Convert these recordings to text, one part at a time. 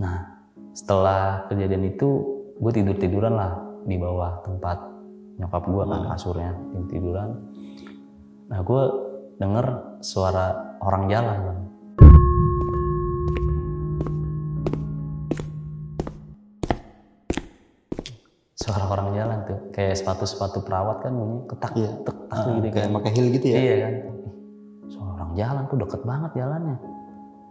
Nah setelah kejadian itu gue tiduran lah di bawah tempat nyokap gue kan, kasurnya tiduran. Nah gue denger suara orang jalan Bang. Suara orang jalan tuh kayak sepatu perawat kan bunyi ketak ketak gitu kayak kan, pakai heel gitu ya. iya kan, suara orang jalan tuh deket banget jalannya.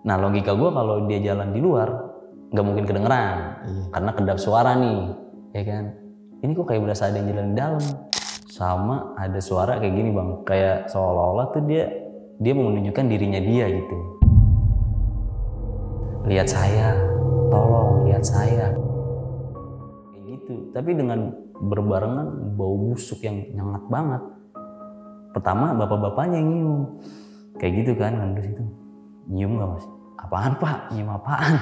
Nah logika gue kalau dia jalan di luar nggak mungkin kedengeran karena kedap suara nih, ya kan. Ini kok kayak berasa ada yang jalan di dalam, sama ada suara kayak gini Bang, kayak seolah-olah tuh dia mau menunjukkan dirinya dia gitu. Lihat saya, tolong lihat saya. Kayak gitu, tapi dengan berbarengan bau busuk yang nyengat banget. Pertama bapak-bapaknya yang nyium, kayak gitu kan di situ. Nyium nggak Mas? Apaan Pak? Nyium apaan?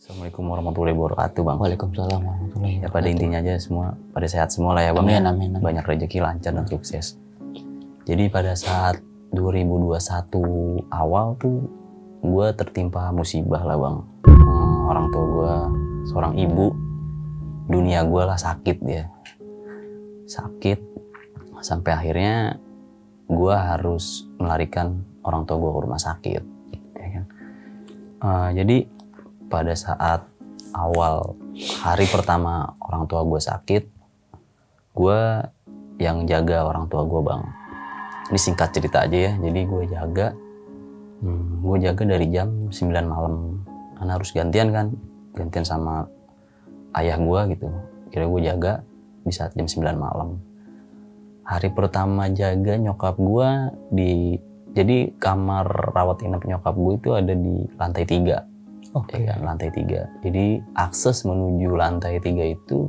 Assalamualaikum warahmatullahi wabarakatuh Bang. Waalaikumsalam warahmatullahi Ya pada intinya aja semua pada sehat semua lah ya Bang. Amin, amin, amin. Banyak rezeki, lancar dan sukses. Jadi pada saat 2021 awal tuh gue tertimpa musibah lah Bang. Orang tua gue, seorang ibu, dunia gue lah sakit dia. Sakit sampai akhirnya gue harus melarikan orang tua gue ke rumah sakit. Ya kan? Jadi pada saat awal hari pertama orang tua gue sakit, gue yang jaga orang tua gue Bang. Ini singkat cerita aja ya, jadi gue jaga dari jam 9 malam, karena harus gantian sama ayah gue gitu. Kira gue jaga di saat jam 9 malam. Hari pertama jaga nyokap gue jadi kamar rawat inap nyokap gue itu ada di lantai 3. Oke. Ya kan, lantai 3. Jadi akses menuju lantai 3 itu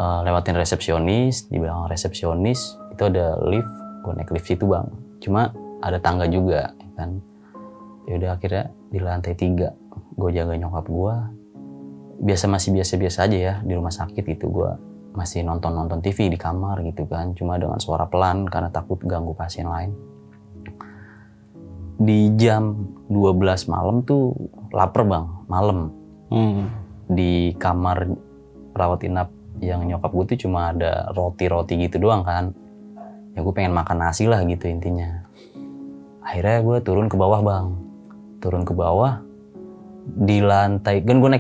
lewatin resepsionis. Di belakang resepsionis itu ada lift. Gue naik lift situ Bang. Cuma ada tangga juga, ya kan. Ya udah akhirnya di lantai 3 gue jaga nyokap gue. Masih biasa aja ya di rumah sakit itu, gue masih nonton TV di kamar gitu kan. Cuma dengan suara pelan karena takut ganggu pasien lain. Di jam 12 malam tuh lapar Bang, malam. Di kamar rawat inap yang nyokap gue tuh cuma ada roti gitu doang kan. Ya gue pengen makan nasi lah gitu intinya. Akhirnya gue turun ke bawah Bang. Turun ke bawah di lantai, kan gue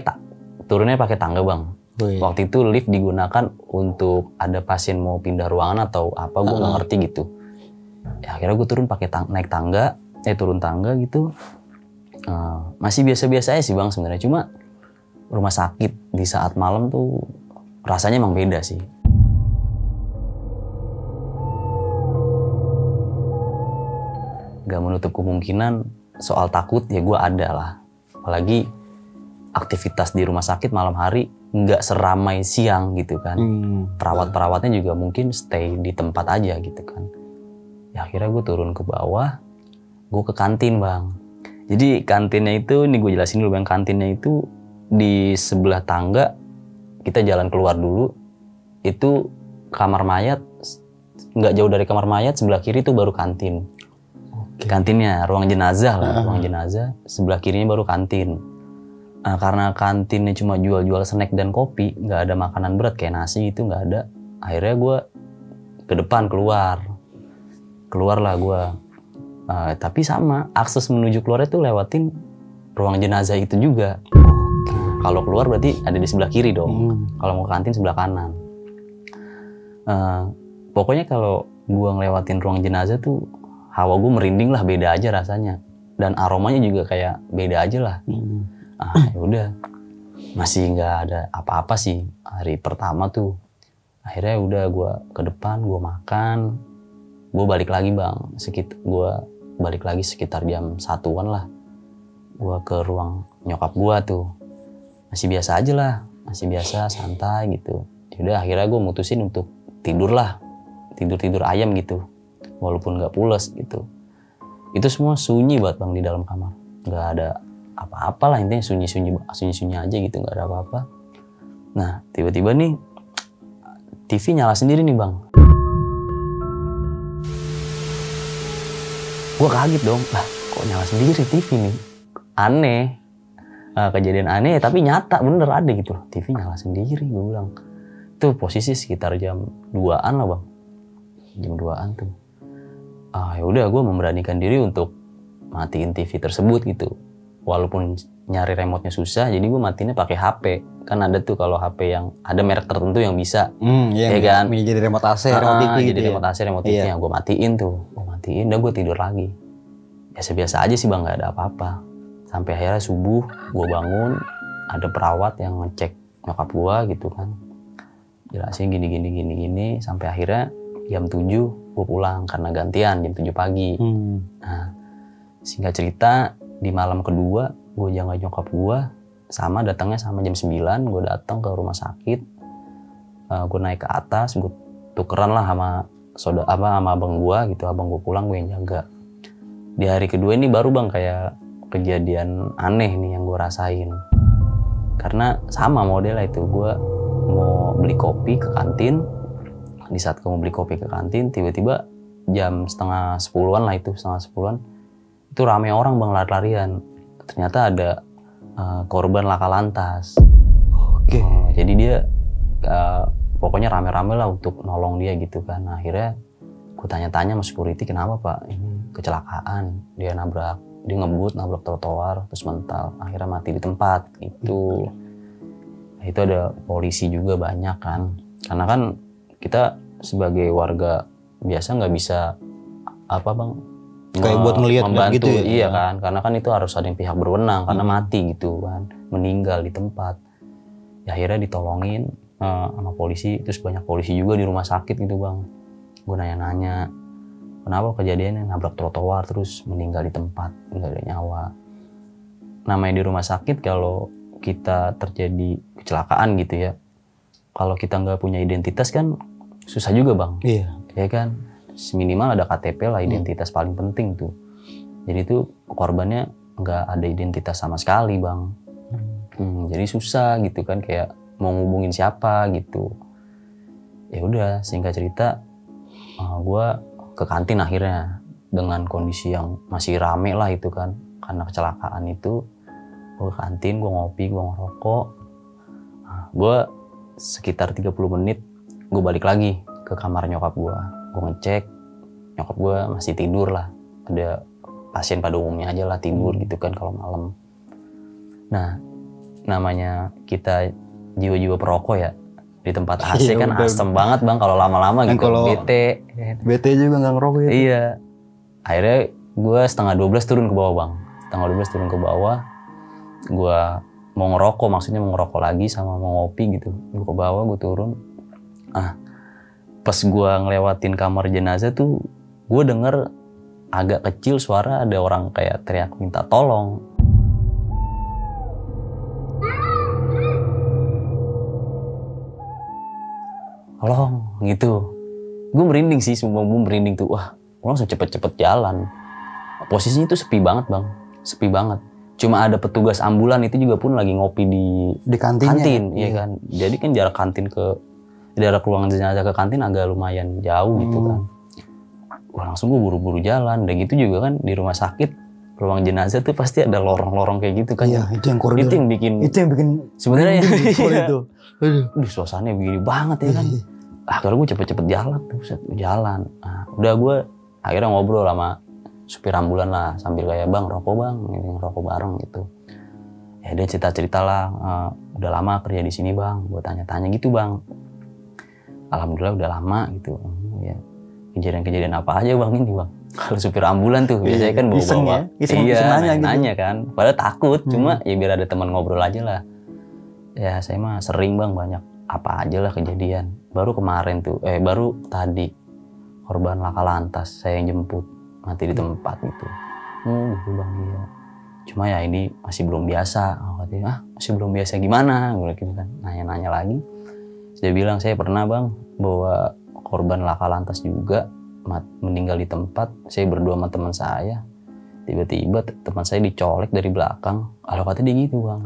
turunnya pakai tangga Bang. Waktu itu lift digunakan untuk ada pasien mau pindah ruangan atau apa, gue nggak ngerti gitu. Ya akhirnya gue turun pakai turun tangga gitu. Masih biasa-biasa aja sih Bang sebenarnya, cuma rumah sakit di saat malam tuh rasanya emang beda sih. Gak menutup kemungkinan soal takut ya gue ada lah. Apalagi aktivitas di rumah sakit malam hari nggak seramai siang gitu kan. Perawat-perawatnya juga mungkin stay di tempat aja gitu kan. Ya akhirnya gue turun ke bawah. Gue ke kantin Bang. Jadi kantinnya itu, nih gue jelasin dulu Bang, kantinnya itu di sebelah tangga, kita jalan keluar dulu, itu kamar mayat, nggak jauh dari kamar mayat, sebelah kiri itu baru kantin. Kantinnya, ruang jenazah lah, ruang jenazah, sebelah kirinya baru kantin. Nah, karena kantinnya cuma jual-jual snack dan kopi, nggak ada makanan berat kayak nasi itu nggak ada. Akhirnya gue ke depan keluar lah gue. Tapi sama, akses menuju keluarnya tuh lewatin ruang jenazah itu juga. Kalau keluar berarti ada di sebelah kiri dong. Kalau mau ke kantin sebelah kanan. Pokoknya kalau gue ngelewatin ruang jenazah tuh hawa gue merinding lah, beda aja rasanya. Dan aromanya juga kayak beda aja lah. Ya udah, masih nggak ada apa-apa sih hari pertama tuh. Akhirnya udah gue ke depan, gue makan. Gue balik lagi Bang, sekitar jam 1-an lah. Gue ke ruang nyokap gue tuh. Masih biasa aja lah, masih biasa santai gitu. Yaudah akhirnya gue mutusin untuk tidur tidur ayam gitu, walaupun nggak pules gitu. Itu semua sunyi banget bang di dalam kamar, nggak ada apa-apa lah, intinya sunyi aja gitu, nggak ada apa-apa. Nah tiba-tiba nih TV nyala sendiri nih bang. Gue kaget dong, lah kok nyala sendiri TV nih, aneh. Kejadian aneh tapi nyata bener ada gitu loh, TV nyala sendiri. Gue bilang itu posisi sekitar jam 2-an lah bang, jam 2-an tuh. Ya udah gue memberanikan diri untuk matiin TV tersebut gitu, walaupun nyari remote-nya susah, jadi gue matiinnya pakai HP. Kan ada tuh kalau HP yang ada merek tertentu yang bisa, ya kan? Jadi remote AC, remote TV gitu. Jadi remote AC, remote TV-nya gue matiin tuh, dan gue tidur lagi. Biasa-biasa aja sih bang, nggak ada apa-apa. Sampai akhirnya subuh gue bangun, ada perawat yang ngecek nyokap gue gitu kan, jelasin gini, sampai akhirnya jam 7 gue pulang karena gantian jam 7 pagi. Nah singkat cerita di malam kedua gue jaga nyokap gue, datangnya sama jam 9 gue datang ke rumah sakit. Gue naik ke atas, gue tukeran lah sama abang gue gitu, abang gue pulang gue yang jaga. Di hari kedua ini baru bang kayak kejadian aneh nih yang gue rasain, karena sama modelnya itu. Gue mau beli kopi ke kantin, di saat gue mau beli kopi ke kantin tiba-tiba jam setengah 10-an lah, setengah 10-an itu rame orang bang, lari-larian. Ternyata ada korban laka lantas. Jadi dia pokoknya rame-rame lah untuk nolong dia gitu kan. Akhirnya gue tanya-tanya sama security, kenapa pak, ini kecelakaan, dia ngebut nabrak trotoar terus mental, akhirnya mati di tempat gitu. Nah, itu ada polisi juga banyak kan, karena kan kita sebagai warga biasa nggak bisa kayak buat ngelihat membantu gitu ya. Iya kan, karena kan itu harus ada yang pihak berwenang karena mati gitu kan, meninggal di tempat. Ya, akhirnya ditolongin sama polisi, terus banyak polisi juga di rumah sakit gitu bang. Gue nanya-nanya, kenapa kejadiannya nabrak trotoar terus meninggal di tempat, nggak ada nyawa. Namanya di rumah sakit kalau kita terjadi kecelakaan gitu ya, kalau kita nggak punya identitas kan susah juga bang. Iya. Ya kan, minimal ada KTP lah, identitas paling penting tuh. Jadi tuh korbannya nggak ada identitas sama sekali bang. Jadi susah gitu kan, kayak mau ngubungin siapa gitu. Ya udah, singkat cerita gue ke kantin akhirnya dengan kondisi yang masih rame lah itu kan, karena kecelakaan itu. Gue ke kantin, gue ngopi, gue ngerokok. Gue sekitar 30 menit gue balik lagi ke kamar nyokap gue. Gue ngecek nyokap gue masih tidur lah, ada pasien pada umumnya aja lah tidur gitu kan kalau malam. Nah namanya kita jiwa-jiwa perokok ya, di tempat AC kan asem banget bang kalau lama-lama gitu. Bete juga nggak ngerokok ya. Iya. Akhirnya gue 11:30 turun ke bawah bang. 11:30 turun ke bawah. Gue mau ngerokok, maksudnya mau ngerokok lagi sama mau ngopi gitu. Gue ke bawah, gue turun. Pas gue ngelewatin kamar jenazah tuh, gue denger agak kecil suara ada orang kayak teriak minta tolong. Tolong gitu. Gue merinding sih, semua gue merinding tuh. Wah, gue langsung cepet-cepet jalan. Posisinya tuh sepi banget bang, sepi banget. Cuma ada petugas ambulan itu juga pun lagi ngopi di kantin, ya kan. Jadi kan jarak ruangan jenazah ke kantin agak lumayan jauh gitu kan. Wah, langsung gue buru-buru jalan. Dan gitu juga kan di rumah sakit, ruang jenazah tuh pasti ada lorong-lorong kayak gitu kan. Iya, itu yang koridor. Itu yang bikin sebenarnya itu. Suasananya begini banget ya kan. Akhirnya gue cepet-cepet jalan. Nah, udah gue akhirnya ngobrol sama supir ambulan lah, sambil kayak bang rokok bang, ngerokok bareng gitu. Ya dia cerita lah, udah lama kerja di sini bang. Gue tanya-tanya gitu bang. Alhamdulillah udah lama gitu. Ya kejadian-kejadian apa aja bang ini bang? Kalau supir ambulan tuh biasanya kan bawa-bawa. Iseng nanya kan. Padahal takut, cuma ya biar ada teman ngobrol aja lah. Ya saya mah sering bang, banyak apa aja lah kejadian. Baru tadi korban laka lantas saya yang jemput, mati di tempat gitu. Gitu bang, iya. Cuma ya ini masih belum biasa. Katanya, masih belum biasa gimana? Gue gitu kan, nanya-nanya lagi. Saya bilang saya pernah bang bawa korban laka lantas juga, meninggal di tempat. Saya berdua sama teman saya, tiba-tiba teman saya dicolek dari belakang. Kalau kata dia gitu bang.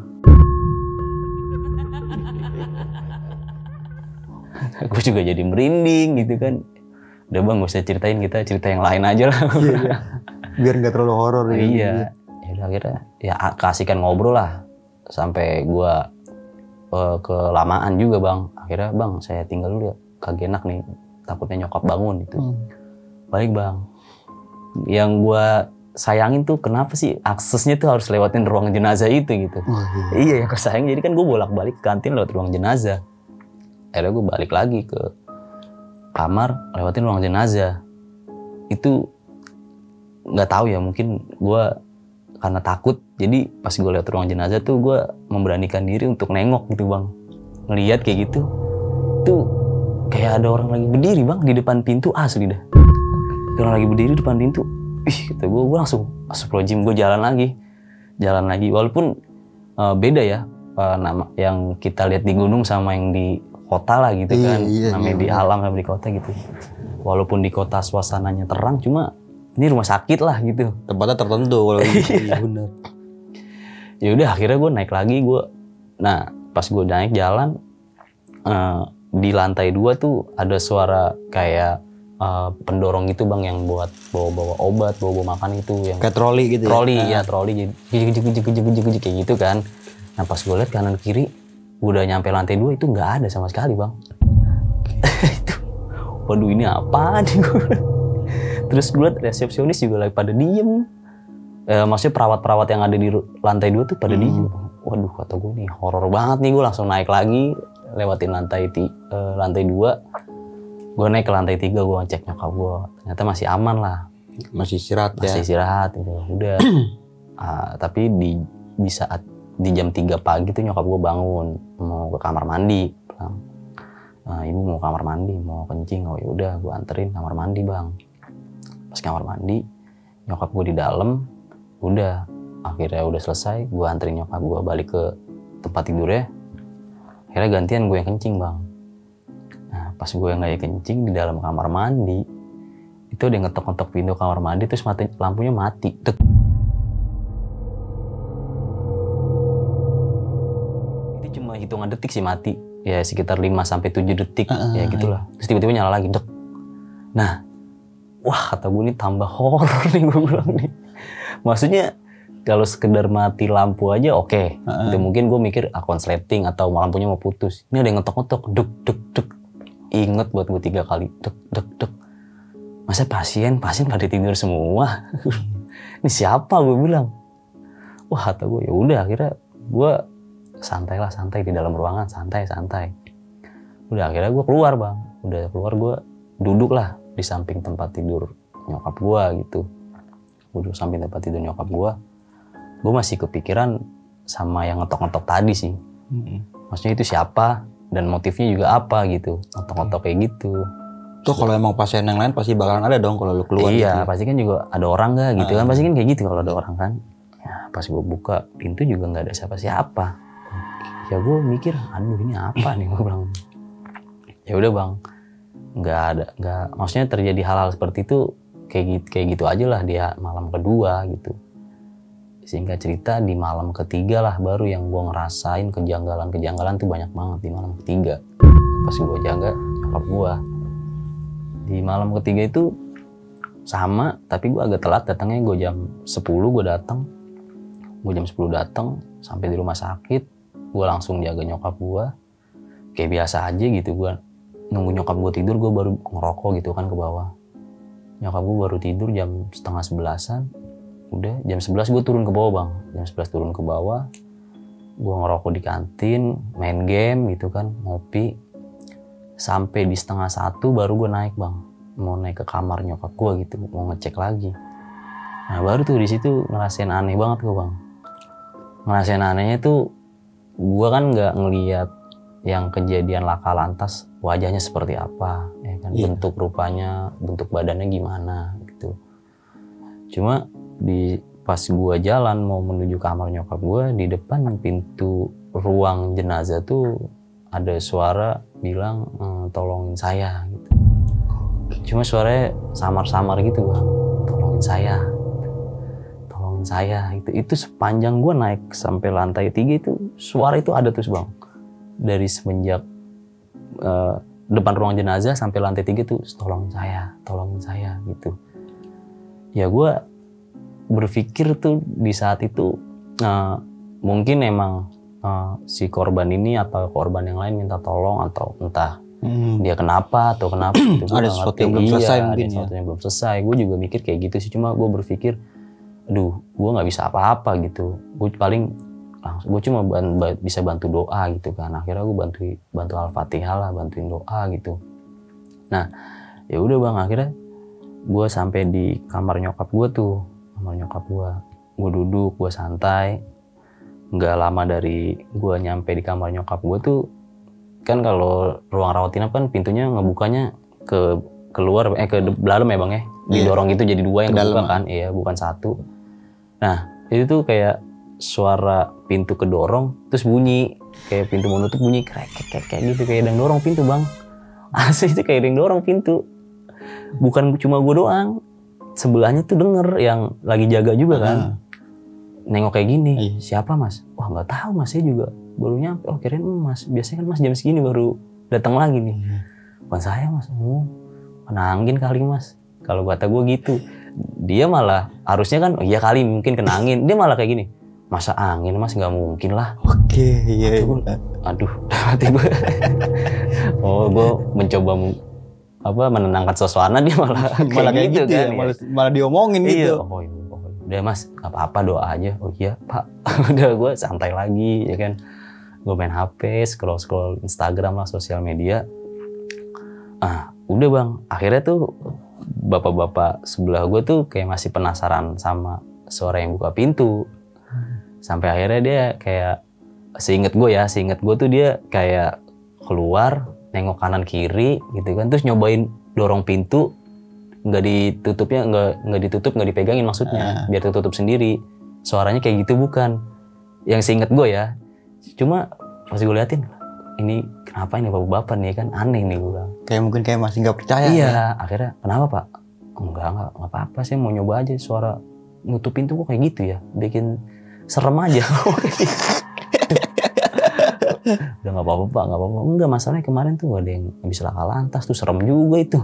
Gue juga jadi merinding gitu kan. Udah bang, gak usah ceritain, kita cerita yang lain aja lah. Iya. Biar nggak terlalu horor. Iya. Ya udah akhirnya ya kasihkan ngobrol lah. Sampai gue kelamaan juga bang. Akhirnya bang, saya tinggal dulu ya. Kagak enak nih, takutnya nyokap bangun gitu. Balik bang. Yang gue sayangin tuh kenapa sih aksesnya tuh harus lewatin ruang jenazah itu gitu. Iya yang gue sayang, jadi kan gue bolak-balik ke kantin lewat ruang jenazah. Akhirnya gue balik lagi ke kamar lewatin ruang jenazah. Itu nggak tahu ya, mungkin gue karena takut, jadi pas gue lihat ruang jenazah tuh gue memberanikan diri untuk nengok gitu bang. Ngelihat kayak gitu tuh kayak ada orang lagi berdiri bang di depan pintu, asli dah. Orang lagi berdiri di depan pintu. Kata gue langsung astagfirullahaladzim, gue jalan lagi walaupun beda ya nama yang kita lihat di gunung sama yang di kota lah gitu kan. Namanya di alam sama di kota gitu. Walaupun di kota suasananya terang, cuma ini rumah sakit lah gitu. Tempatnya tertentu kalau benar. Ya udah akhirnya gue naik lagi Nah pas gue naik jalan di lantai 2 tuh ada suara kayak pendorong gitu bang yang buat bawa obat, bawa makan itu yang kayak troli gitu. Troli ya, troli jadi kayak gitu kan. Nah pas gue lihat kanan kiri udah nyampe lantai 2 itu nggak ada sama sekali bang. Itu, waduh ini apa nih gue. Terus gue liat resepsionis juga lagi pada diem. Maksudnya perawat-perawat yang ada di lantai 2 tuh pada diem. Waduh kata gue nih horor banget nih, gue langsung naik lagi lewatin lantai 2. Gue naik ke lantai 3, gue ngecek nyokap gue, ternyata masih aman lah. Masih istirahat ya? Masih istirahat gitu. Udah. Tapi di saat di jam 3 pagi tuh nyokap gue bangun mau ke kamar mandi. Bilang, ibu mau kamar mandi, mau kencing. Oh yaudah, gue anterin kamar mandi bang. Pas kamar mandi, nyokap gue di dalam. Udah, akhirnya udah selesai. Gue anterin nyokap gue balik ke tempat tidurnya. Akhirnya gantian gue yang kencing bang. Nah pas gue yang lagi kencing di dalam kamar mandi, itu dia ngetok-ngetok pintu kamar mandi, terus lampunya mati. Tek. Itu cuma hitungan detik sih mati. Ya sekitar 5-7 detik ya gitulah. Terus tiba-tiba nyala lagi. Dek. Nah, wah kata gue ini tambah horor nih gue bilang nih. Maksudnya kalau sekedar mati lampu aja oke. Itu mungkin gue mikir konsleting atau lampunya mau putus. Ini ada yang ngetok-ngetok, dek dek dek. Ingat buat gue 3 kali, dek dek dek. Masa pasien pada tidur semua? Ini siapa gue bilang? Wah kata gue ya udah, akhirnya gue santai di dalam ruangan, santai. Udah akhirnya gue keluar bang. Udah keluar gue duduk lah di samping tempat tidur nyokap gue gitu. Gue duduk samping tempat tidur nyokap gue. Gue masih kepikiran sama yang ngetok-ngetok tadi sih. Maksudnya itu siapa dan motifnya juga apa gitu. Ngetok-ngetok kayak gitu. Tuh kalau emang pasien yang lain pasti bakalan ada dong kalau lu keluar. Iya, gitu. pasti kan juga ada orang gak gitu kan. Pasti kan kayak gitu kalau ada orang kan. Ya, pas gue buka pintu juga gak ada siapa-siapa. Ya gue mikir, aduh ini apa nih gue bilang. Ya udah bang, nggak maksudnya terjadi hal-hal seperti itu kayak gitu aja lah dia malam kedua gitu. Sehingga cerita di malam ketiga lah baru yang gue ngerasain kejanggalan tuh banyak banget di malam ketiga. Pas gue jaga nyokap gue. Di malam ketiga itu sama, tapi gue agak telat datangnya. Gue jam 10 gue datang. Gue jam 10 datang sampai di rumah sakit. Gue langsung jaga nyokap gue. Kayak biasa aja gitu, gue nunggu nyokap gue tidur, gue baru ngerokok gitu kan ke bawah. Nyokap gue baru tidur jam 10:30-an. Udah jam 11 gue turun ke bawah bang. Jam 11 turun ke bawah. Gue ngerokok di kantin, main game gitu kan, ngopi. Sampai di 12:30 baru gue naik bang. Mau naik ke kamar nyokap gue gitu, mau ngecek lagi. Nah baru tuh di situ ngerasain aneh banget gue bang. Ngerasain anehnya tuh gue kan nggak ngelihat yang kejadian laka lantas wajahnya seperti apa, ya kan, bentuk rupanya, bentuk badannya gimana gitu. Cuma pas gue jalan mau menuju kamar nyokap gue, di depan pintu ruang jenazah tuh ada suara bilang tolongin saya gitu. Cuma suaranya samar-samar gitu bang. Tolongin saya. Itu sepanjang gue naik sampai lantai 3 itu suara itu ada terus bang. Dari semenjak depan ruang jenazah sampai lantai 3 tuh tolongin saya gitu. Ya gue berpikir tuh di saat itu mungkin emang si korban ini atau korban yang lain minta tolong atau entah dia kenapa gitu. Ada sesuatu yang belum selesai mungkin ada sesuatu yang belum selesai. Gue juga mikir kayak gitu sih, cuma gue berpikir aduh gue nggak bisa apa-apa gitu. Gue cuma bisa bantu doa gitu kan. Akhirnya gue bantu Al-Fatihah lah, bantuin doa gitu. Nah ya udah bang, akhirnya gue sampai di kamar nyokap gue. Gue duduk, gue santai. Nggak lama dari gue nyampe di kamar nyokap gue tuh kan kalau ruang rawat inap kan pintunya ngebukanya ke keluar ke dalam ya bang ya, didorong gitu jadi 2 yang kebuka kan, iya bukan 1. Nah itu tuh kayak suara pintu kedorong terus bunyi kayak pintu mau nutup, bunyi kayak gitu, kayak ada yang dorong pintu bang. Asli itu kayak ada yang dorong pintu, bukan cuma gue doang, sebelahnya tuh denger yang lagi jaga juga kan. Nengok kayak gini, siapa mas? Wah nggak tahu mas, saya juga baru nyampe. Oh kirain mas, biasanya kan mas jam segini baru datang lagi nih. Bukan saya mas, kena angin kali mas. Kalau kata gue gitu, dia malah harusnya kan, iya kali mungkin kena angin. Dia malah kayak gini, masa angin mas, nggak mungkin lah. Oke, iya. Aduh, hati gue. Oh gue mencoba menenangkan suasana, dia malah kayak gitu kan. Ya, malah diomongin gitu. Oh iya. Udah mas, gak apa-apa, doa aja. Oh iya pak. Udah gue santai lagi ya kan. Gue main HP, scroll Instagram lah, sosial media. Udah bang, akhirnya tuh bapak-bapak sebelah gue tuh kayak masih penasaran sama suara yang buka pintu. Sampai akhirnya dia kayak, seinget gue tuh dia kayak keluar, nengok kanan kiri gitu kan. Terus nyobain dorong pintu, nggak ditutup, nggak dipegangin maksudnya, biar tertutup sendiri. Suaranya kayak gitu bukan. Yang seinget gue ya. Cuma pas gue liatin, ini kenapa ini bapak-bapak nih kan, aneh nih gue bilang. Kayak masih nggak percaya. Iya, ya? akhirnya kenapa pak? Enggak apa-apa, saya mau nyoba aja suara nutup pintu kok kayak gitu ya, bikin serem aja. Udah nggak apa-apa pak, nggak apa-apa. Enggak, masalahnya kemarin tuh ada yang habis laka lantas tuh, serem juga itu.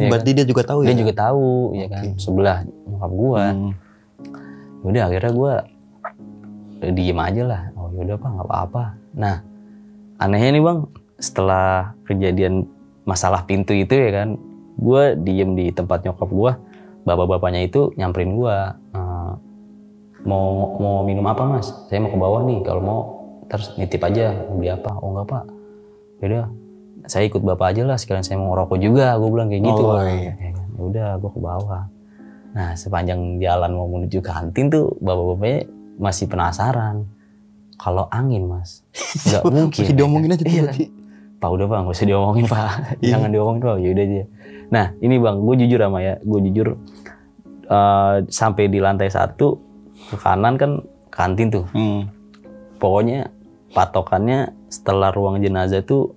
Ya berarti kan? Dia juga tahu ya? Dia juga tahu, ya kan, sebelah nyokap gua. Udah akhirnya gua diem aja lah. Oh yaudah pak, nggak apa-apa. Nah anehnya nih bang, setelah kejadian masalah pintu itu ya kan, gua diem di tempat nyokap gua. Bapak-bapaknya itu nyamperin gua, mau minum apa mas? Saya mau ke bawah nih, kalau mau terus nitip aja, mau beli apa? Oh enggak pak, yaudah saya ikut bapak aja lah, sekalian saya mau ngerokok juga, gue bilang kayak gitu. Iya. Ya udah, gue ke bawah. Nah sepanjang jalan mau menuju kantin tuh bapak-bapaknya masih penasaran. Kalau angin mas, nggak mungkin. Masih diomongin aja tuh. Iya. Pak udah pak, nggak usah diomongin pak, jangan diomongin pak, yaudah aja. Nah ini bang, gue jujur sampai di lantai 1 ke kanan kan kantin tuh. Pokoknya patokannya setelah ruang jenazah tuh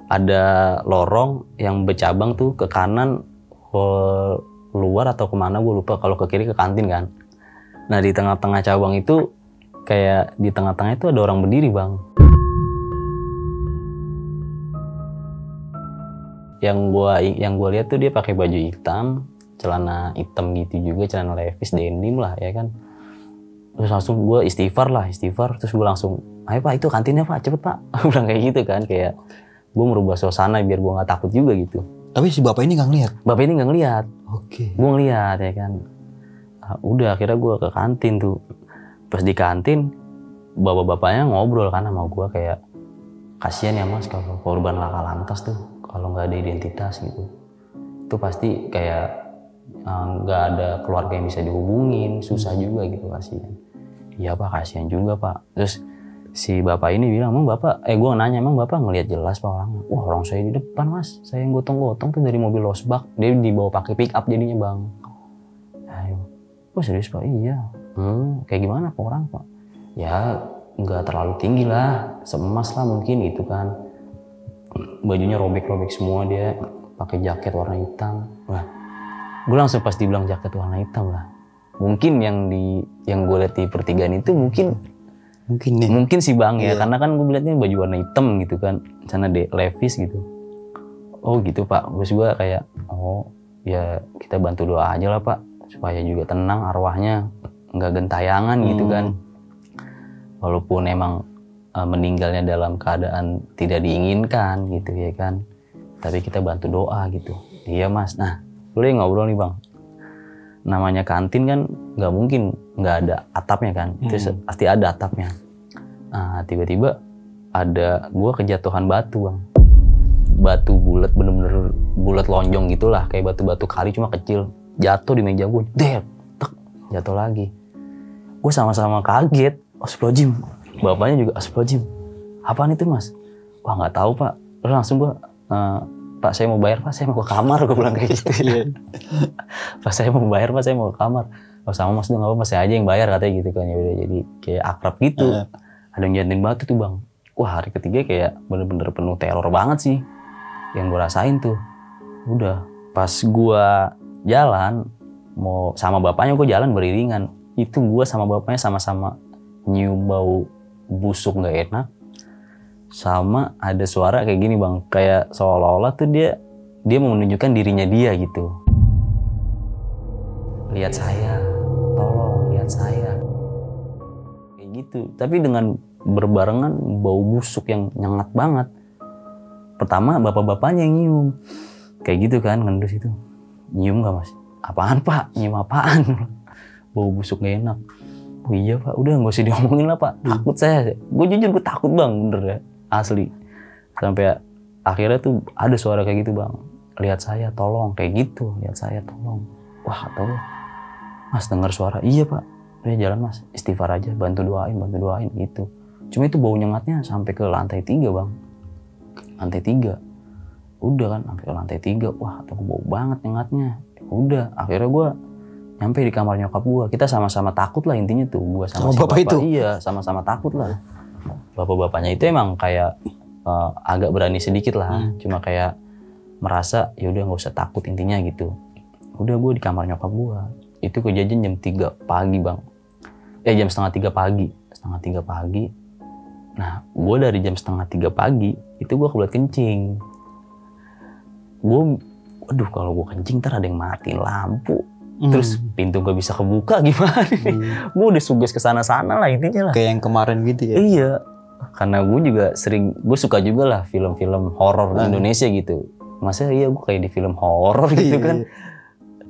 ada lorong yang bercabang tuh ke kanan, ke luar atau kemana gue lupa, kalau ke kiri ke kantin kan. Nah di tengah-tengah cabang itu, kayak di tengah-tengah itu ada orang berdiri bang. Yang gua lihat tuh dia pakai baju hitam, celana hitam gitu juga, celana levis denim lah ya kan. Terus langsung gue istighfar, terus gue langsung, ayo pak itu kantinnya pak, cepet pak. Bilang kayak gitu kan, kayak gue merubah suasana biar gue nggak takut juga gitu. Tapi si bapak ini nggak ngeliat? Bapak ini nggak ngeliat. Oke. Gue ngeliat ya kan. Udah akhirnya gue ke kantin tuh. Pas di kantin, bapak-bapaknya ngobrol kan sama gue kayak, kasian ya mas kalau korban laka lantas tuh, kalau nggak ada identitas gitu. Itu pasti kayak nggak ada keluarga yang bisa dihubungin, susah juga gitu, kasihan. Iya pak, kasihan juga pak. Terus si bapak ini bilang, emang bapak, gue nanya, emang bapak ngelihat jelas pak orangnya? Wah orang saya di depan mas, saya yang gotong-gotong tuh dari mobil losbak, dia dibawa pakai pick up jadinya bang. Ayo, serius pak? Iya. Kayak gimana pak orang pak? Ya nggak terlalu tinggi lah, seemas lah mungkin gitu kan. Bajunya robek-robek semua dia. pakai jaket warna hitam. Wah, gue langsung pasti bilang jaket warna hitam lah. Mungkin yang gue lihat di pertigaan itu mungkin sih bang ya, karena kan gue liatnya baju warna hitam gitu kan, sana Levi's gitu. Oh gitu pak, terus gue kayak oh ya kita bantu doa aja lah pak, supaya juga tenang arwahnya, nggak gentayangan gitu kan. Walaupun emang meninggalnya dalam keadaan tidak diinginkan gitu ya kan, tapi kita bantu doa gitu. Iya mas. Nah boleh ngobrol nih bang, namanya kantin kan nggak mungkin nggak ada atapnya kan, itu pasti ada atapnya. Nah tiba-tiba ada gua kejatuhan batu bang, batu bulat, bener-bener bulat lonjong gitulah, kayak batu-batu kali cuma kecil, jatuh di meja gue, jatuh lagi. Gue sama-sama kaget, astagfirullahaladzim. Bapaknya juga astagfirullahaladzim. Apaan itu mas? Wah nggak tahu pak. Terus langsung gue, pak saya mau bayar, pak saya mau ke kamar, gue bilang kayak gitu. Pak saya mau bayar, pak saya mau ke kamar. Oh sama mas, nggak apa-apa, saya aja yang bayar katanya gitu kan. Ya udah, jadi kayak akrab gitu. Ada yang jantin batu tuh bang. Wah hari ketiga kayak bener-bener penuh teror banget sih yang gue rasain tuh. Udah pas gue jalan mau sama bapaknya, gue jalan beriringan. Itu gue sama bapaknya sama-sama nyium bau busuk nggak enak. Sama ada suara kayak gini bang, kayak seolah-olah tuh dia mau menunjukkan dirinya dia gitu. Lihat saya, tolong lihat saya. Kayak gitu, tapi dengan berbarengan bau busuk yang nyengat banget. Pertama bapak-bapaknya yang nyium, kayak gitu kan, ngendus itu. Nyium gak mas? Apaan pak? Nyium apaan? Bau busuk gak enak. Oh iya pak, udah gak usah diomongin lah pak, takut saya. Gue jujur gue takut bang, bener ya, asli. Sampai akhirnya tuh ada suara kayak gitu bang, lihat saya tolong, kayak gitu, lihat saya tolong. Wah atau mas dengar suara, iya pak, udah jalan mas, istighfar aja, bantu doain gitu. Cuma itu bau nyengatnya sampai ke lantai 3 bang, lantai 3. Udah kan sampai ke lantai 3, wah atau bau banget nyengatnya. Udah akhirnya gue nyampe di kamar nyokap gue, kita sama-sama takut lah intinya tuh, gue sama si bapak itu. Iya sama-sama takut lah. Bapak-bapaknya itu emang kayak agak berani sedikit lah, cuma kayak merasa ya udah nggak usah takut intinya gitu. Udah gue di kamar nyokap gue, itu kejadian jam 3 pagi bang, jam setengah 3 pagi. Nah gue dari jam setengah 3 pagi itu gue kebelet kencing. Aduh kalau gue kencing ntar ada yang matiin lampu. Terus pintu gak bisa kebuka gimana nih? Gue udah suges kesana-sana lah intinya lah. Kayak yang kemarin gitu ya? Iya, karena gue juga gue suka juga lah film-film horor Indonesia gitu. Masa iya gue kayak di film horor gitu kan?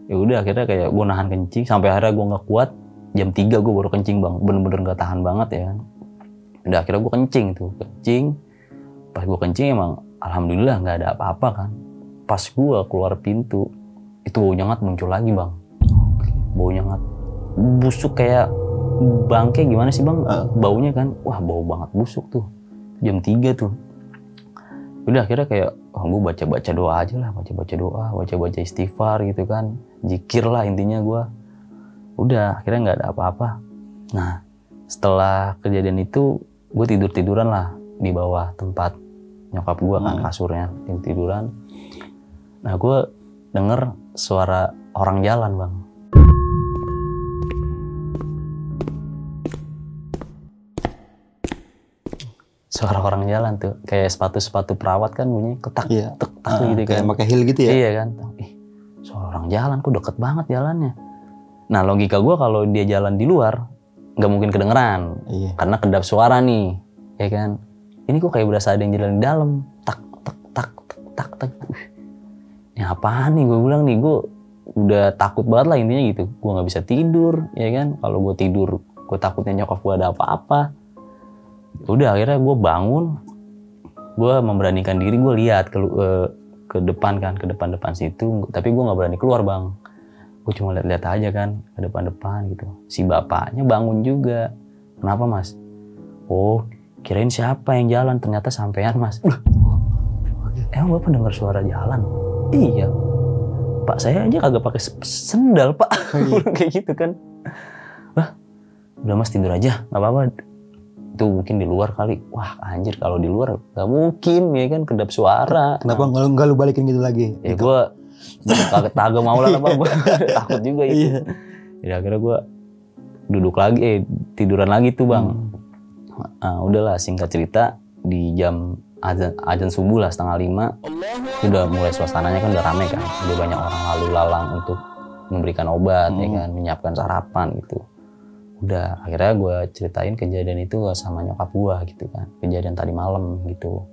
Ya udah akhirnya kayak gue nahan kencing sampai akhirnya gue nggak kuat. Jam 3 gue baru kencing bang, bener-bener nggak tahan banget ya kan. Udah akhirnya gue kencing. Pas gue kencing emang alhamdulillah nggak ada apa-apa kan. Pas gue keluar pintu itu bau nyengat muncul lagi bang. Bau nyengat busuk kayak bangke gimana sih bang, baunya kan, wah bau banget busuk tuh. Jam 3 tuh. Udah akhirnya kayak gue baca doa aja lah, baca istighfar gitu kan, zikir lah intinya gue. Udah akhirnya nggak ada apa-apa. Nah setelah kejadian itu gue tiduran lah di bawah tempat nyokap gue kan, kasurnya tiduran. Nah gue denger suara orang jalan bang. Suara orang jalan tuh, kayak sepatu perawat kan bunyi ketak, tek gitu kan. Kayak pakai heel gitu ya? Iya kan. Suara orang jalan, kok deket banget jalannya. Nah logika gue kalau dia jalan di luar, nggak mungkin kedengeran, karena kedap suara nih, ya kan. Ini kok kayak berasa ada yang jalan di dalam, tak. Ini apaan nih gue bilang nih, gue udah takut banget lah intinya gitu. Gue nggak bisa tidur, ya kan. Kalau gue tidur, gue takutnya nyokap gue ada apa-apa. Udah akhirnya gue bangun, gue memberanikan diri, gue lihat ke depan kan, ke depan situ, tapi gue nggak berani keluar bang. Gue cuma lihat aja kan ke depan gitu. Si bapaknya bangun juga. Kenapa mas? Oh kirain siapa yang jalan, ternyata sampean mas. Emang bapak dengar suara jalan? Iya pak, saya aja kagak pakai sendal pak. Kayak gitu kan. Wah udah mas tidur aja, nggak apa-apa. itu mungkin di luar kali. Wah anjir, kalau di luar gak mungkin ya kan, kedap suara. Kenapa nggak lu balikin gitu lagi? Ya gue kagak mau lah Bang, gue takut juga itu. Jadi akhirnya gue duduk lagi, tiduran lagi tuh Bang. Udahlah, singkat cerita di jam azan subuh lah 4:30 udah mulai, suasananya kan udah rame kan, udah banyak orang lalu lalang untuk memberikan obat ya kan, menyiapkan sarapan gitu. Udah akhirnya gue ceritain kejadian itu sama nyokap gue gitu kan, kejadian tadi malam gitu.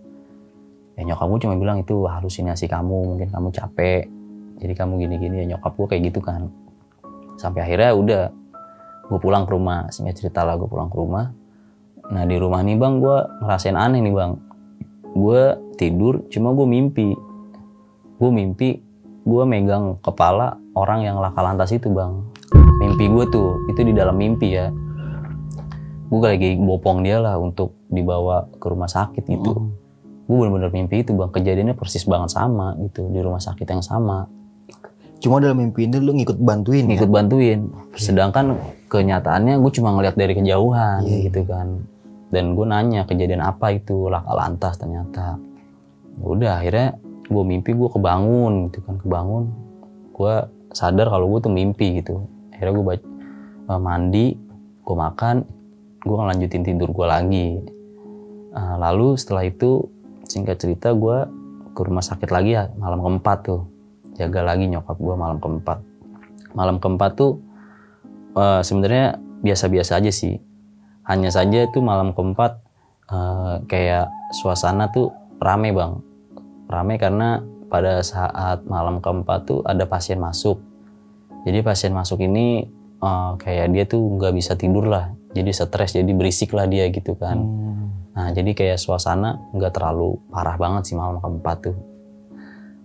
Ya nyokap gue cuma bilang itu halusinasi kamu, mungkin kamu capek jadi kamu gini-gini. Ya nyokap gue kayak gitu kan. Sampai akhirnya udah gue pulang ke rumah, singkat cerita lah gue pulang ke rumah. Nah di rumah nih Bang, gue ngerasain aneh nih Bang. Gue tidur cuma gue mimpi gue megang kepala orang yang laka lantas itu Bang. Mimpi gue tuh itu di dalam mimpi ya, gue lagi bopong dia lah untuk dibawa ke rumah sakit gitu. Gue bener-bener mimpi itu Bang, kejadiannya persis banget sama gitu, di rumah sakit yang sama. Cuma dalam mimpi ini lu ngikut bantuin. Sedangkan kenyataannya gue cuma ngeliat dari kejauhan gitu kan. Dan gue nanya kejadian apa itu, laka lantas ternyata. Udah akhirnya gue mimpi, gue kebangun gitu kan, gue sadar kalau gue tuh mimpi gitu. Akhirnya gue mandi, gue makan, gue ngelanjutin tidur gue lagi. Lalu setelah itu singkat cerita gue ke rumah sakit lagi ya, malam keempat tuh. Jaga lagi nyokap gue malam keempat. Malam keempat tuh sebenarnya biasa-biasa aja sih. Hanya saja tuh malam keempat kayak suasana tuh rame Bang. Rame karena pada saat malam keempat tuh ada pasien masuk. Jadi pasien masuk ini kayak dia tuh nggak bisa tidur lah. Jadi stres, jadi berisik lah dia gitu kan. Nah jadi kayak suasana nggak terlalu parah banget sih malam keempat tuh.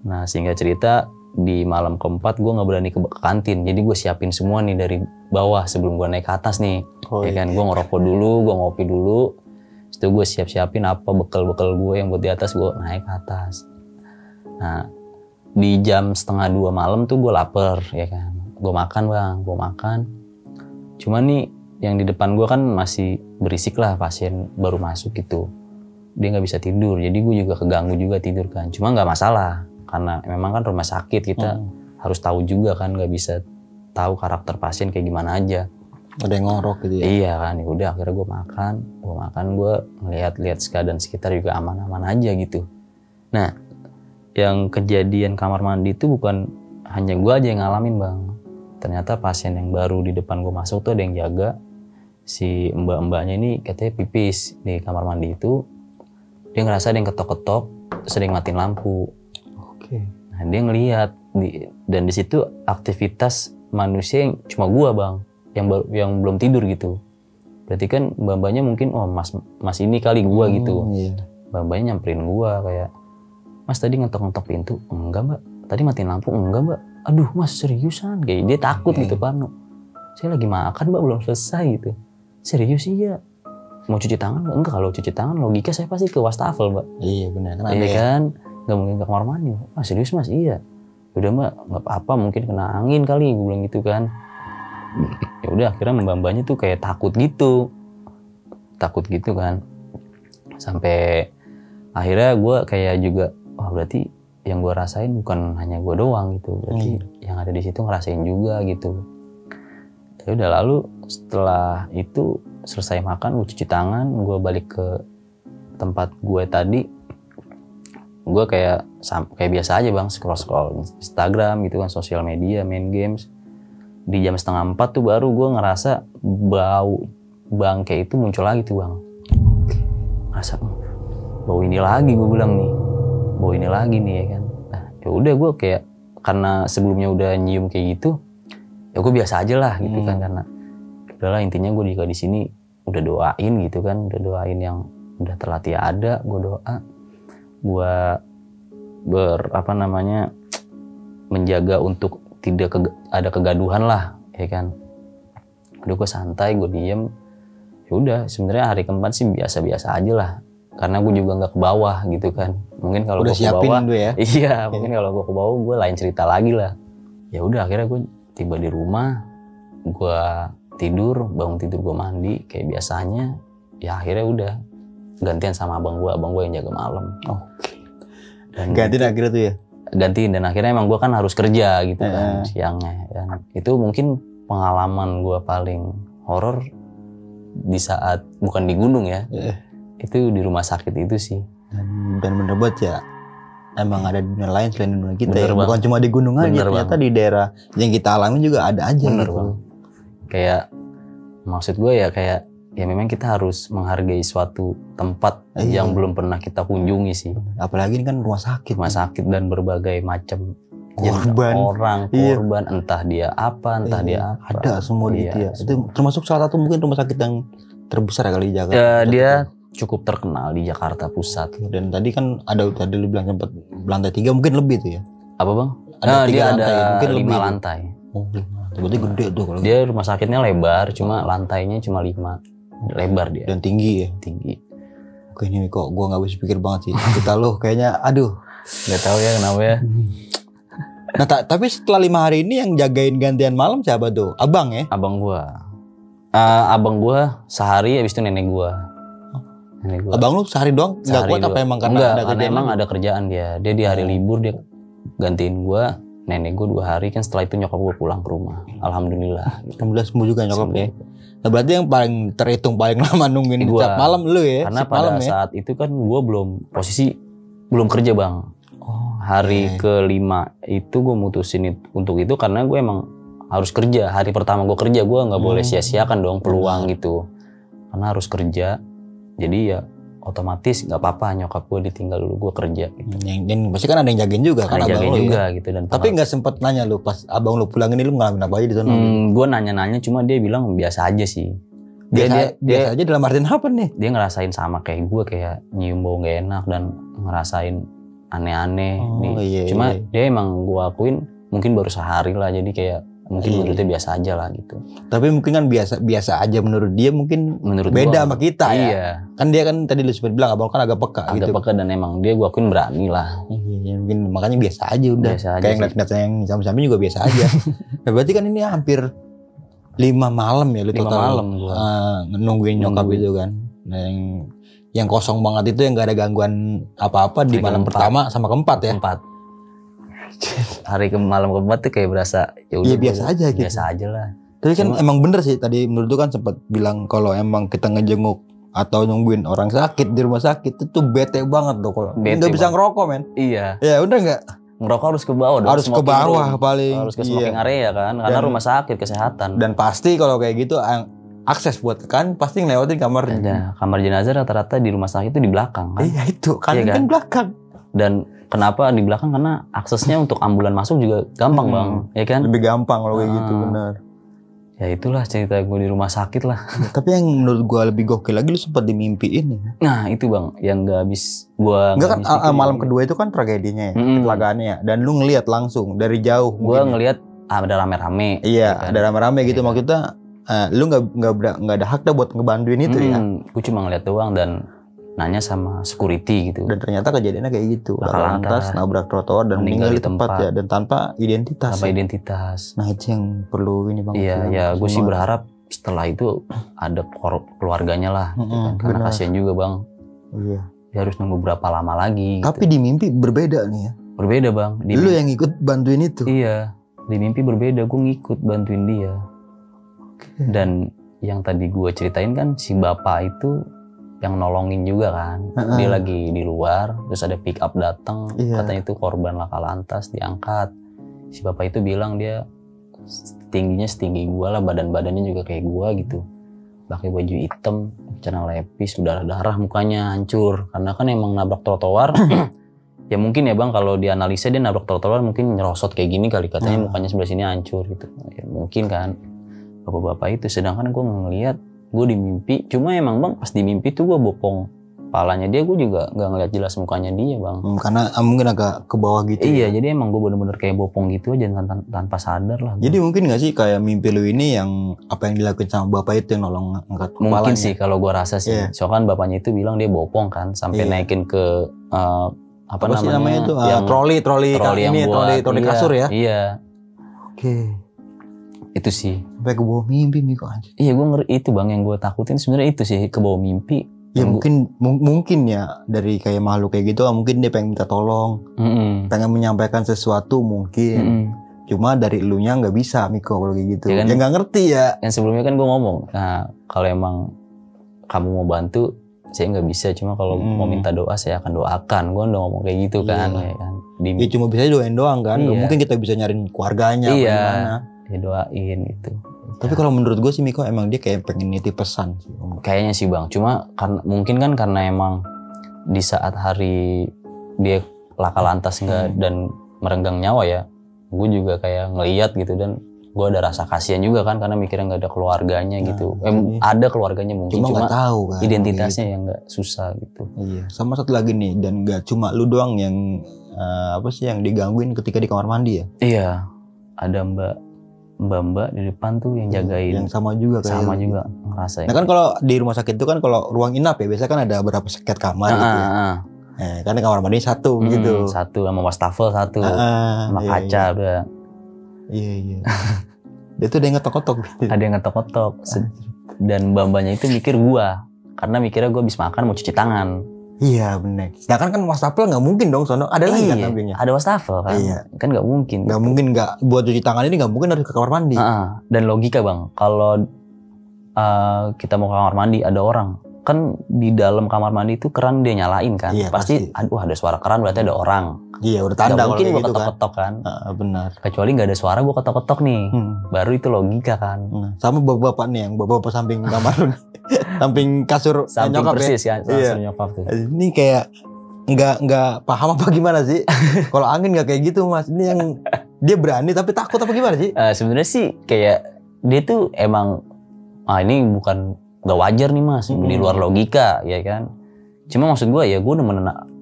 Nah singkat cerita di malam keempat gue nggak berani ke kantin. Jadi gue siapin semua nih dari bawah sebelum gue naik ke atas nih. Ya kan, gue ngerokok dulu, gue ngopi dulu. Setelah gue siap-siapin apa bekal-bekal gue yang buat di atas, gue naik ke atas. Nah di jam 1:30 malam tuh gue lapar ya kan. Gue makan Bang, gue makan. Cuma nih yang di depan gue kan masih berisik lah, pasien baru masuk gitu. Dia nggak bisa tidur, jadi gue juga keganggu juga tidur kan. Cuma nggak masalah, karena memang kan rumah sakit, kita harus tahu juga kan, nggak bisa tahu karakter pasien kayak gimana aja. Ada yang ngorok gitu ya? Iya kan, ya udah akhirnya gue makan, gue ngeliat keadaan sekitar juga aman-aman aja gitu. Nah, yang kejadian kamar mandi itu bukan hanya gue aja yang ngalamin Bang. Ternyata pasien yang baru di depan gue masuk tuh ada yang jaga. Si mbak-mbaknya ini katanya pipis di kamar mandi itu. Dia ngerasa ada yang ketok-ketok, terus ada yang matiin lampu. Nah dia ngelihat, dan di situ aktivitas manusia yang cuma gue Bang, yang belum tidur gitu. Berarti kan mbak-mbaknya mungkin, oh mas ini kali gue gitu. Mbak-mbaknya nyamperin gue kayak, mas tadi ngetok-ngetok pintu? Enggak Mbak. Tadi matiin lampu? Enggak Mbak. Aduh mas seriusan? Kayak dia takut gitu Parno. Saya lagi makan Mbak, belum selesai gitu. Serius iya. Mau cuci tangan? Enggak, kalau cuci tangan logika saya pasti ke wastafel Mbak. Iya benar. Iya kan? Gak mungkin ke kamar mandi. Ah serius mas? Iya. Udah Mbak, gak apa-apa, mungkin kena angin kali, gue bilang gitu kan. Ya udah akhirnya mbak-mbaknya tuh kayak takut gitu kan. Sampai akhirnya gue kayak juga, wah berarti yang gue rasain bukan hanya gue doang gitu, berarti yang ada di situ ngerasain juga gitu. Ya udah, lalu setelah itu selesai makan, gue cuci tangan, gue balik ke tempat gue tadi. Gue kayak biasa aja Bang, scroll Instagram gitu kan, sosial media, main games. Di jam 3:30 tuh baru gue ngerasa bau bangke itu muncul lagi tuh Bang. Ngerasa bau ini lagi, gue bilang nih, bau ini lagi nih ya kan. Nah ya udah, gue kayak karena sebelumnya udah nyium kayak gitu, ya gue biasa aja lah gitu kan, karena udahlah intinya gue juga di sini udah doain gitu kan, udah doain yang udah terlatih ada, gue doa, gue menjaga untuk tidak ada kegaduhan lah ya kan. Udah gue santai, gue diem. Ya udah, sebenarnya hari keempat sih biasa-biasa aja lah, karena gue juga nggak ke bawah gitu kan. Mungkin kalau gue ke bawah, iya mungkin kalau gue ke bawah gue lain cerita lagi lah. Ya udah akhirnya gue tiba di rumah, gue tidur, bangun tidur gue mandi kayak biasanya. ya akhirnya udah gantian sama abang gue yang jaga malam. Dan Gantiin akhirnya tuh ya. Gantiin, dan akhirnya emang gue kan harus kerja gitu kan siangnya. Dan itu mungkin pengalaman gue paling horor di saat bukan di gunung ya, itu di rumah sakit itu sih. Dan bener banget ya, emang ada dunia lain selain dunia kita ya. Bener Bukan cuma di gunung aja, ternyata di daerah yang kita alami juga ada aja. Bener gitu. bang. Kayak maksud gue ya kayak ya memang kita harus menghargai suatu tempat yang belum pernah kita kunjungi sih. Apalagi ini kan rumah sakit. Rumah sakit dan berbagai macam korban, korban, entah dia apa, entah dia apa. Ada semua gitu ya. Itu termasuk salah satu mungkin rumah sakit yang terbesar kali di Jakarta. Dia cukup terkenal di Jakarta Pusat. Dan tadi kan ada tadi lu bilang sempat lantai 3 mungkin lebih tuh ya. Apa bang? Dia ada mungkin 5 lebih. lantai. Oh, 5. Berarti gede tuh kalau. Dia rumah sakitnya lebar, cuma lantainya cuma 5. Lebar dia. Dan tinggi ya. Tinggi. Oke, ini kok gua nggak bisa pikir banget sih. Kita lo kayaknya aduh. Nggak tahu ya kenapa ya. Nah tapi setelah 5 hari ini yang jagain gantian malam siapa tuh? Abang ya? Abang gua. Abang gua sehari, habis itu nenek gua. Abang lu sehari doang nggak kuat apa emang karena ada kerjaan? Emang ada kerjaan dia. Dia di hari libur dia gantiin gua. Nenek gua 2 hari kan, setelah itu nyokap gua pulang ke rumah. Alhamdulillah. Alhamdulillah sembuh juga nyokap ya. Nah berarti yang paling terhitung paling lama nungguin gua, setiap malam lu ya? Karena pada saat itu kan gua belum kerja bang. Hari ke-5 itu gue mutusin untuk itu karena gue emang harus kerja. Hari pertama gue kerja, gue nggak boleh sia-siakan dong peluang gitu. Karena harus kerja, jadi ya otomatis nggak apa-apa nyokap gue ditinggal dulu, gue kerja. Gitu. Dan pasti kan ada yang jagain juga kan abang lu juga, ya? Gitu. Dan tapi nggak sempet nanya lu pas abang lu pulang ini lu ngalamin apa aja di sana? Gue nanya-nanya, cuma dia bilang biasa aja sih. Biasa aja dalam artian apa nih? Dia ngerasain sama kayak gue, kayak nyium bau gak enak dan ngerasain aneh-aneh nih. Cuma dia emang gue akuin mungkin baru sehari lah, jadi kayak mungkin menurutnya biasa aja lah gitu. Tapi mungkin kan biasa aja menurut dia, mungkin menurut beda sama kita ya. Kan dia kan tadi lu sempat bilang abang kan agak peka gitu. Agak peka, dan emang dia gue akuin berani lah. Mungkin makanya biasa aja udah. Biasa aja kayak ngeliat yang samping-samping juga biasa aja. Nah, berarti kan ini hampir 5 malam ya lu total. 5 malam gua nungguin nyokap itu kan. Nah, yang kosong banget itu yang gak ada gangguan apa-apa di malam pertama sama keempat ya. Hari malam keempat tuh kayak berasa ya udah biasa aja gitu. Biasa aja lah. Tapi kan emang bener sih tadi menurut tuh kan sempat bilang kalau emang kita ngejenguk atau nungguin orang sakit di rumah sakit itu bete banget loh kalau nggak bisa ngerokok men. Iya. Ya udah nggak. Ngerokok harus ke bawah dong. Harus ke bawah paling. Harus ke smoking area kan, karena rumah sakit kesehatan. Dan pasti kalau kayak gitu akses buat kan pasti ngelewatin kamar. Kamar jenazah rata-rata di rumah sakit itu di belakang kan. Iya itu kan, iya, kan belakang. Dan kenapa di belakang? Karena aksesnya untuk ambulan masuk juga gampang bang, ya kan? Lebih gampang kalau kayak gitu, benar. Ya itulah cerita gue di rumah sakit lah. Tapi yang menurut gue lebih gokil lagi, lu sempat dimimpiin ya? Nah itu bang, yang gak habis gue. Enggak kan malam kedua itu kan tragedinya ya, kecelakaannya ya. Dan lu ngelihat langsung dari jauh. Gue ngelihat ada rame-rame. Iya, kan? Ada rame-rame gitu maksudnya. Lu nggak ada hak dah buat ngebantuin itu ya? Gue cuma ngeliat doang dan nanya sama security gitu. Dan ternyata kejadiannya kayak gitu. Lantas nabrak trotoar dan meninggal di tempat ya, dan tanpa identitas. Tanpa identitas. Nah itu yang perlu ini bang. Iya, ya gue sih berharap setelah itu ada keluarganya lah. Gitu kan. Karena kasihan juga bang. Iya. Dia harus nunggu berapa lama lagi. Tapi gitu. di mimpi berbeda nih ya. Berbeda bang. Lu yang ikut bantuin itu. Iya. Di mimpi berbeda, gue ngikut bantuin dia. Dan yang tadi gue ceritain kan si bapak itu yang nolongin juga kan. Dia lagi di luar, terus ada pick up datang, katanya itu korban laka lantas, diangkat. Si bapak itu bilang dia tingginya setinggi gue lah, badannya juga kayak gue gitu. Pakai baju hitam, celana lepis, darah mukanya hancur karena kan emang nabrak trotoar. Ya mungkin ya bang, kalau dianalisa dia nabrak trotoar mungkin nyerosot kayak gini kali, katanya mukanya sebelah sini hancur gitu. Ya mungkin kan bapak-bapak itu. Sedangkan gue ngeliat, gue di mimpi, cuma emang bang pas di mimpi tuh gue bopong kepalanya dia, gue juga nggak ngeliat jelas mukanya dia bang. Karena mungkin agak ke bawah gitu. Iya, jadi emang gue bener-bener kayak bopong gitu aja tanpa sadar lah. Jadi mungkin nggak sih kayak mimpi lu ini yang apa yang dilakuin sama bapak itu yang nolong angkat kepalanya? Mungkin sih kalau gue rasa sih. Soalnya kan bapaknya itu bilang dia bopong kan, sampai naikin ke apa namanya itu? Troli yang kasur ya? Iya. Oke. Itu sih. Sampai ke bawah mimpi Miko anjir. Iya gue ngeri itu bang, yang gue takutin sebenarnya itu sih, ke bawah mimpi. Ya mungkin ya dari kayak makhluk kayak gitu, mungkin dia pengen minta tolong, pengen menyampaikan sesuatu mungkin. Cuma dari elunya nggak bisa Miko kalau kayak gitu. Ya kan, nggak ngerti ya. Yang sebelumnya kan gue ngomong, nah kalau emang kamu mau bantu, saya nggak bisa. Cuma kalau mau minta doa, saya akan doakan. Gue udah ngomong kayak gitu kan. Ya kan? Ya cuma bisa doain doang kan. Gak mungkin kita bisa nyariin keluarganya apa gimana. Ya doain gitu. Tapi kalau menurut gue sih Miko emang dia kayak pengen nitip pesan sih. Kayaknya sih bang. Cuma mungkin kan karena emang di saat hari dia laka lantas dan merenggang nyawa ya, gue juga kayak ngeliat gitu, dan gue ada rasa kasihan juga kan, karena mikirnya nggak ada keluarganya gitu. Ada keluarganya mungkin, cuma gak tahu kan identitasnya yang nggak susah gitu. Iya. Sama satu lagi nih, dan nggak cuma lu doang yang yang digangguin ketika di kamar mandi ya? Iya, ada mbak di depan tuh yang jagain. Yang sama juga kayak. Sama juga ngerasain. Nah kan kalau di rumah sakit itu kan kalau ruang inap ya, biasanya kan ada berapa sekat kamar gitu ya. Kan kamar mandi satu gitu. Satu sama wastafel satu, sama kaca udah. Iya. Dia tuh ada yang ngetok-ngetok gitu. Ada yang ngetok-ngetok. Dan mbak-mbaknya itu mikir gua, karena mikirnya gua habis makan mau cuci tangan. Iya benar. Sedangkan kan wastafel nggak mungkin dong sono. Ada lagi kan sampingnya. Ada wastafel kan. Iya. Kan nggak mungkin. Nggak mungkin nggak buat cuci tangan ini, nggak mungkin harus ke kamar mandi. Dan logika bang, kalau kita mau ke kamar mandi ada orang, kan di dalam kamar mandi itu keran dia nyalain kan. Iya, pasti. Aduh ada suara keran berarti ada orang. Iya udah tanda. Gak mungkin gue gitu ketok-ketok kan. Benar. Kecuali nggak ada suara gue ketok-ketok nih. Baru itu logika kan. Sama bapak-bapak nih, yang bapak-bapak samping kamar samping kasur samping nyokap persis ya. Kasur nyokap tuh. Ini kayak nggak paham apa gimana sih? Kalau angin nggak kayak gitu mas. Ini yang dia berani tapi takut apa gimana sih? Sebenarnya sih kayak dia tuh emang ini bukan gak wajar nih mas, di luar logika ya kan. Cuma maksud gue ya gue udah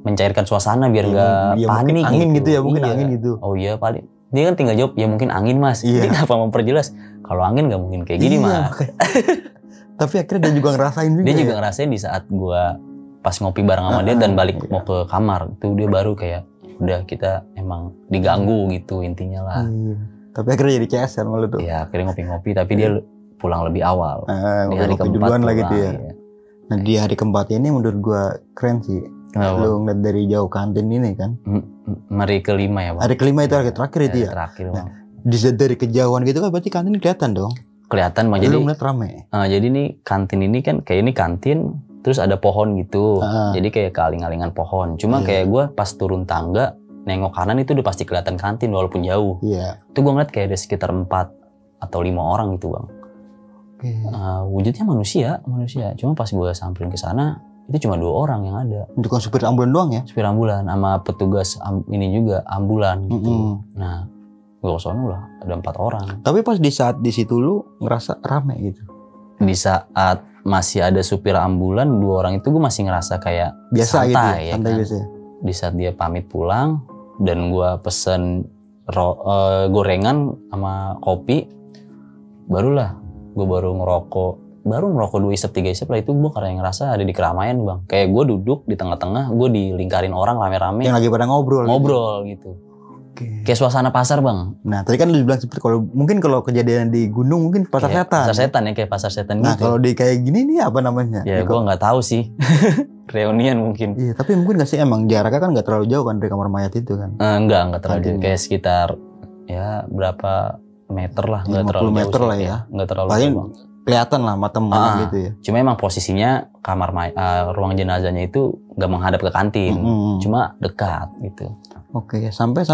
mencairkan suasana biar gak panik angin gitu ya, mungkin angin gitu. Oh iya paling dia kan tinggal jawab ya mungkin angin mas. Dia kenapa memperjelas kalau angin gak mungkin kayak gini mas. Tapi akhirnya dia juga ngerasain juga. Dia juga ngerasain di saat gue pas ngopi bareng sama dia dan balik mau ke kamar tuh, dia baru kayak udah kita emang diganggu gitu intinya lah. Tapi akhirnya jadi CS kan malu tuh. Iya akhirnya ngopi-ngopi tapi dia pulang lebih awal. Di hari keempat lah gitu ya. Nah di hari keempat ini menurut gua keren sih. Lu ngeliat dari jauh kantin ini kan. Hari kelima ya bang. Hari kelima itu hari terakhir itu ya. Terakhir bang. Dari kejauhan gitu kan berarti kantin kelihatan dong. Kelihatan bang. Lu ngeliat rame. Jadi nih kantin ini kan kayak ini kantin terus ada pohon gitu. Jadi kayak kealing-alingan pohon. Cuma kayak gua pas turun tangga nengok kanan itu udah pasti kelihatan kantin walaupun jauh. Iya. Itu gua ngeliat kayak ada sekitar 4 atau 5 orang gitu bang. Wujudnya manusia. Cuma pas gue samperin ke sana itu cuma 2 orang yang ada. Itu kan supir ambulan doang ya? Supir ambulan sama petugas ini juga ambulan gitu. Nah, gue kesana lah ada 4 orang. Tapi pas di saat di situ lu ngerasa rame gitu? Di saat masih ada supir ambulan 2 orang itu gue masih ngerasa kayak biasa santai, gitu ya santai kan? Biasa. Di saat dia pamit pulang dan gue pesen gorengan sama kopi, barulah gue baru ngerokok 2 isep 3 isep lah. Itu gue karena ngerasa ada di keramaian bang, kayak gue duduk di tengah-tengah, gue dilingkarin orang rame-rame yang lagi pada ngobrol gitu. Kayak suasana pasar bang. Nah tadi kan lu bilang seperti kalau kejadian di gunung mungkin pasar setan. Pasar setan ya, kayak pasar setan gitu. Nah kalau di kayak gini nih apa namanya? Ya gue nggak tahu sih. Reunian mungkin. Iya tapi mungkin nggak sih, emang jaraknya kan nggak terlalu jauh kan dari kamar mayat itu kan? Enggak terlalu jauh, kayak sekitar ya berapa meter lah, nggak terlalu jauh. 50 meter lah ya. Nggak terlalu jauh bang. Kelihatan lah mata gitu ya. Cuma emang posisinya ruang jenazahnya itu nggak menghadap ke kantin, cuma dekat gitu. Oke, sampai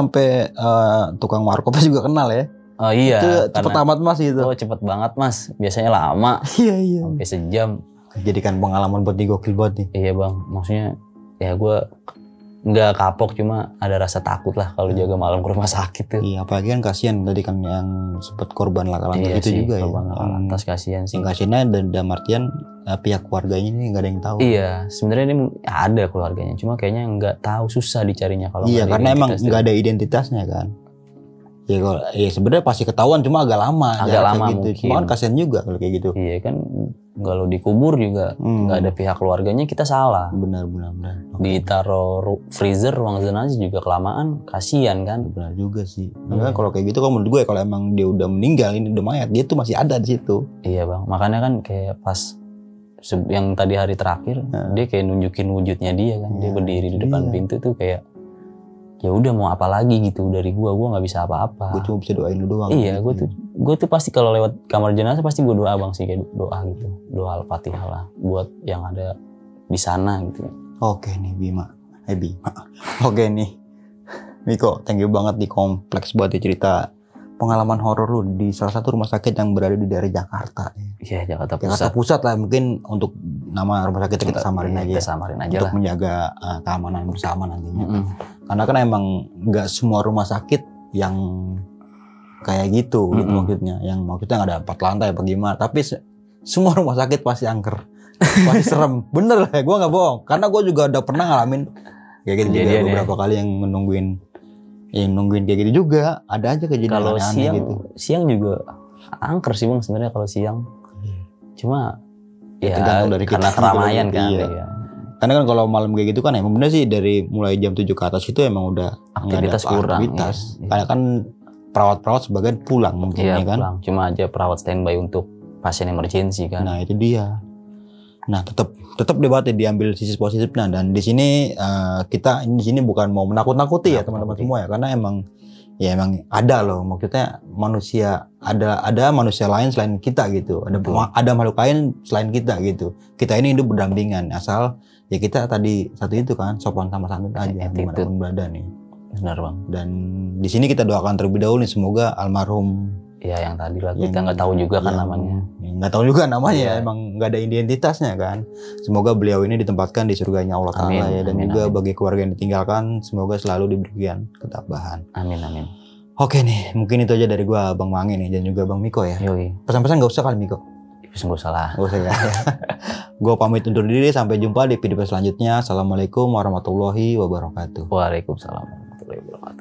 tukang warkopnya juga kenal ya? Oh iya. Itu cepet amat mas gitu. Oh cepet banget mas, biasanya lama. Iya. Sampai sejam. Jadikan pengalaman buat gokil banget nih. Iya bang, maksudnya ya gue nggak kapok, cuma ada rasa takut lah kalau jaga malam ke rumah sakit tuh. Iya, apalagi kan kasihan tadi kan yang sempat korban laka lantas itu juga korban laka lantas kasihan sih. Yang kasihannya dalam artian pihak keluarganya ini nggak ada yang tahu. Iya, sebenarnya ini ada keluarganya, cuma kayaknya nggak tahu, susah dicarinya kalau. Iya, karena emang nggak ada identitasnya kan. Ya sebenarnya pasti ketahuan, cuma agak lama gitu. Cuma kan kasihan juga kalau kayak gitu. Iya kan, Kalau dikubur juga nggak ada pihak keluarganya, kita salah. Benar. Ditaruh freezer ruang jenazah juga kelamaan, kasihan kan. Benar juga sih. Nah, kalau kayak gitu, kalau menurut gue kalau emang dia udah meninggal, ini udah mayat, dia tuh masih ada di situ. Iya bang, makanya kan kayak pas yang tadi hari terakhir, dia kayak nunjukin wujudnya dia kan. Dia berdiri di depan pintu tuh kayak, ya udah mau apa lagi gitu dari gue nggak bisa apa-apa. Gue cuma bisa doain lu doang. Iya, gue tuh pasti kalau lewat kamar jenazah pasti gue doa bang sih, kayak doa gitu, doa Al-Fatihah lah buat yang ada di sana gitu. Oke nih Bima. Oke nih Miko, thank you banget di kompleks buat cerita pengalaman horor lu di salah satu rumah sakit yang berada di daerah Jakarta. Iya, Jakarta Pusat lah, mungkin untuk nama rumah sakit kita samarin aja. Kita samarin aja untuk lah. Menjaga keamanan bersama nantinya. Karena kan emang nggak semua rumah sakit yang kayak gitu, gitu maksudnya. Yang maksudnya nggak ada 4 lantai apa gimana. Tapi semua rumah sakit pasti angker, pasti serem. Bener lah, gue nggak bohong. Karena gue juga udah pernah ngalamin kayak gitu juga beberapa kali yang nungguin kayak gitu juga. Ada aja kejadian kalau aneh gitu. Siang juga angker sih bang sebenarnya kalau siang. Cuma ya dari karena keramaian kan. Iya. Karena kan kalau malam kayak gitu kan emang bener sih, dari mulai jam 7 ke atas itu emang udah aktivitas kurang. Iya. Karena kan perawat-perawat sebagian pulang mungkin ya kan. Pulang. Cuma aja perawat standby untuk pasien emergency kan. Nah itu dia. Nah tetap debatnya diambil sisi positifnya, dan di sini kita di sini bukan mau menakut-nakuti ya teman-teman semua ya, karena emang ada loh, maksudnya manusia ada manusia lain selain kita gitu, ada makhluk lain selain kita gitu. Kita ini hidup berdampingan, asal ya kita tadi satu itu kan, sopan sama santun aja dimanapun berada nih. Benar bang. Dan di sini kita doakan terlebih dahulu nih, semoga almarhum ya yang tadi lah, kita nggak tahu juga kan namanya. Nggak tahu juga namanya, emang nggak ada identitasnya kan. Semoga beliau ini ditempatkan di surganya Allah Ta'ala ya, dan juga bagi keluarga yang ditinggalkan, semoga selalu diberikan ketabahan. Amin. Oke nih, mungkin itu aja dari gua Bang Mangi nih, dan juga Bang Miko ya. Yoi. Pesan-pesan nggak usah kali Miko? Pesan nggak usah lah. Nggak usah ya. Gua pamit undur diri, sampai jumpa di video selanjutnya. Assalamualaikum warahmatullahi wabarakatuh. Waalaikumsalam warahmatullahi wabarakatuh.